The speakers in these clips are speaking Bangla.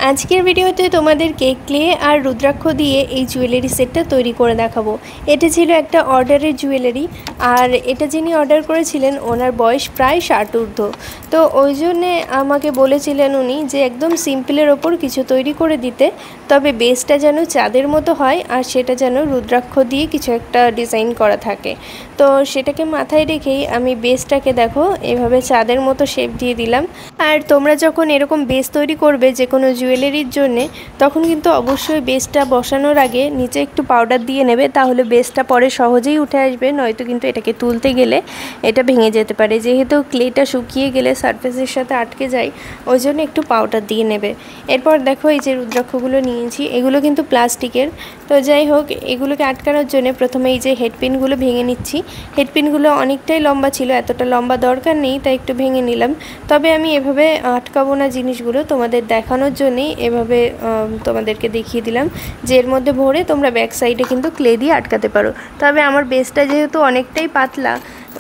আজকের ভিডিওতে তোমাদেরকে ক্লে আর রুদ্রাক্ষ দিয়ে এই জুয়েলারি সেটটা তৈরি করে দেখাবো। এটা ছিল একটা অর্ডারের জুয়েলারি, আর এটা যিনি অর্ডার করেছিলেন ওনার বয়স প্রায় 60 ঊর্ধ্ব। তো ওই জন্যে আমাকে বলেছিলেন উনি যে একদম সিম্পলের ওপর কিছু তৈরি করে দিতে, তবে বেসটা যেন চাঁদের মতো হয় আর সেটা যেন রুদ্রাক্ষ দিয়ে কিছু একটা ডিজাইন করা থাকে। তো সেটাকে মাথায় রেখেই আমি বেসটাকে দেখো এভাবে চাঁদের মতো শেপ দিয়ে দিলাম। আর তোমরা যখন এরকম বেস তৈরি করবে যে কোনো জুয়েলারির জন্যে, তখন কিন্তু অবশ্যই বেসটা বসানোর আগে নিচে একটু পাউডার দিয়ে নেবে, তাহলে বেসটা পরে সহজেই উঠে আসবে, নয়তো কিন্তু এটাকে তুলতে গেলে এটা ভেঙে যেতে পারে। যেহেতু ক্লেটা শুকিয়ে গেলে সারফেসের সাথে আটকে যায়, ওই জন্য একটু পাউডার দিয়ে নেবে। এরপর দেখো এই যে রুদ্রাক্ষগুলো নিয়েছি, এগুলো কিন্তু প্লাস্টিকের। তো যাই হোক, এগুলোকে আটকানোর জন্য প্রথমে এই যে হেডপিনগুলো ভেঙে নিচ্ছি। হেডপিনগুলো অনেকটাই লম্বা ছিল, এতটা লম্বা দরকার নেই, তাই একটু ভেঙে নিলাম। তবে আমি এভাবে আটকাবো না জিনিসগুলো, তোমাদের দেখানোর জন্যেই এভাবে তোমাদেরকে দেখিয়ে দিলাম যে এর মধ্যে ভরে তোমরা ব্যাক সাইডে কিন্তু ক্লে দিয়ে আটকাতে পারো। তবে আমার বেসটা যেহেতু অনেকটাই পাতলা,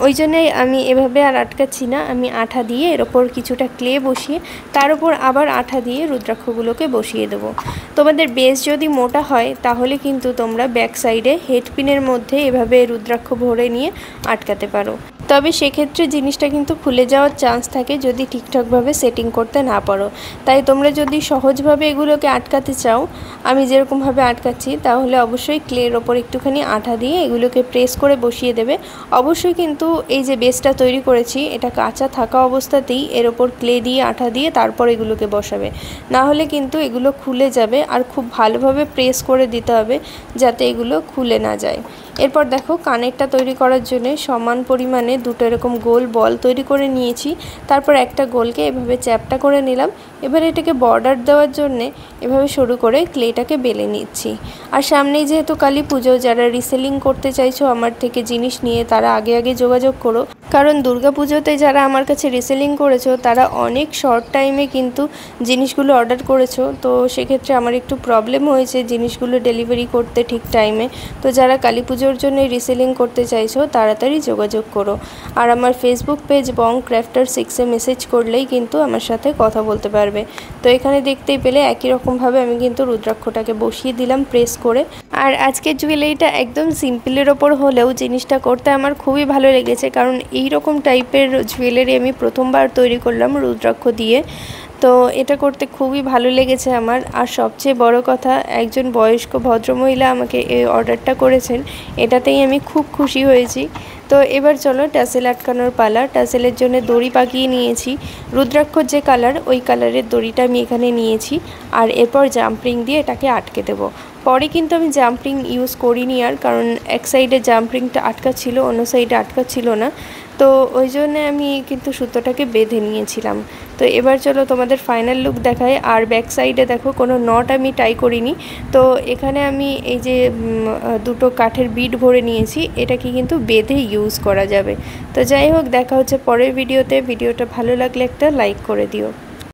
ওই জন্যই আমি এভাবে আর আটকাচ্ছি না। আমি আঠা দিয়ে এর ওপর কিছুটা ক্লে বসিয়ে তার উপর আবার আঠা দিয়ে রুদ্রাক্ষগুলোকে বসিয়ে দেবো। তোমাদের বেস যদি মোটা হয় তাহলে কিন্তু তোমরা ব্যাক সাইডে হেডপিনের মধ্যে এভাবে রুদ্রাক্ষ ভরে নিয়ে আটকাতে পারো। তবে সেক্ষেত্রে জিনিসটা কিন্তু খুলে যাওয়ার চান্স থাকে যদি ঠিকঠাকভাবে সেটিং করতে না পারো। তাই তোমরা যদি সহজভাবে এগুলোকে আটকাতে চাও, আমি যেরকমভাবে আটকাচ্ছি, তাহলে অবশ্যই ক্লের ওপর একটুখানি আঠা দিয়ে এগুলোকে প্রেস করে বসিয়ে দেবে। অবশ্যই কিন্তু এই যে বেসটা তৈরি করেছি এটা কাঁচা থাকা অবস্থাতেই এর ওপর ক্লে দিয়ে আঠা দিয়ে তারপর এগুলোকে বসাবে, না হলে কিন্তু এগুলো খুলে যাবে। আর খুব ভালোভাবে প্রেস করে দিতে হবে যাতে এগুলো খুলে না যায়। এরপর দেখো কানেরটা তৈরি করার জন্য সমান পরিমাণে দুটো এরকম গোল বল তৈরি করে নিয়েছি। তারপর একটা গোলকে এভাবে চ্যাপটা করে নিলাম। এবার এটাকে বর্ডার দেওয়ার জন্যে এভাবে শুরু করে ক্লেটাকে বেলে নিচ্ছি। আর সামনেই যেহেতু কালী পুজো, যারা রিসেলিং করতে চাইছো আমার থেকে জিনিস নিয়ে, তারা আগে আগে যোগাযোগ করো, কারণ দুর্গা পুজোতে যারা আমার কাছে রিসেলিং করেছো তারা অনেক শর্ট টাইমে কিন্তু জিনিসগুলো অর্ডার করেছো। তো সেক্ষেত্রে আমার একটু প্রবলেম হয়েছে জিনিসগুলো ডেলিভারি করতে ঠিক টাইমে। তো যারা কালী পুজোর জন্য রিসেলিং করতে চাইছো তাড়াতাড়ি যোগাযোগ করো। আর আমার ফেসবুক পেজ বং ক্রাফটার 6-এ মেসেজ করলেই কিন্তু আমার সাথে কথা বলতে পারবে। তো এখানে দেখতেই পেলে একই রকমভাবে আমি কিন্তু রুদ্রাক্ষটাকে বসিয়ে দিলাম প্রেস করে। আর আজকের জুয়েলারিটা একদম সিম্পলের ওপর হলেও জিনিসটা করতে আমার খুবই ভালো লেগেছে, কারণ এই রকম টাইপের জুয়েলারি আমি প্রথমবার তৈরি করলাম রুদ্রাক্ষ দিয়ে। তো এটা করতে খুবই ভালো লেগেছে আমার। আর সবচেয়ে বড় কথা, একজন বয়স্ক ভদ্রমহিলা আমাকে এই অর্ডারটা করেছেন, এটাতেই আমি খুব খুশি হয়েছি। তো এবার চলো টাসেল আটকানোর পালা। টাসেলের জন্য দড়ি পাকিয়ে নিয়েছি। রুদ্রাক্ষর যে কালার, ওই কালারের দড়িটা আমি এখানে নিয়েছি। আর এরপর জাম্পিং দিয়ে এটাকে আটকে দেবো। পরে কিন্তু আমি জাম্পিং ইউজ করিনি, আর কারণ এক সাইডে জাম্পিংটা আটকা ছিল, অন্য সাইডে আটকা ছিল না। তো ওই জন্যে আমি কিন্তু সুতোটাকে বেঁধে নিয়েছিলাম। তো এবার চলো তোমাদের ফাইনাল লুক দেখাই। আর ব্যাক সাইডে দেখো কোনো নট আমি টাই করিনি। তো এখানে আমি এই যে দুটো কাঠের বিট ভরে নিয়েছি, এটাকে কিন্তু বেঁধে ইউজ করা যাবে। তো যাই হোক, দেখা হচ্ছে পরের ভিডিওতে। ভিডিওটা ভালো লাগলে একটা লাইক করে দিও।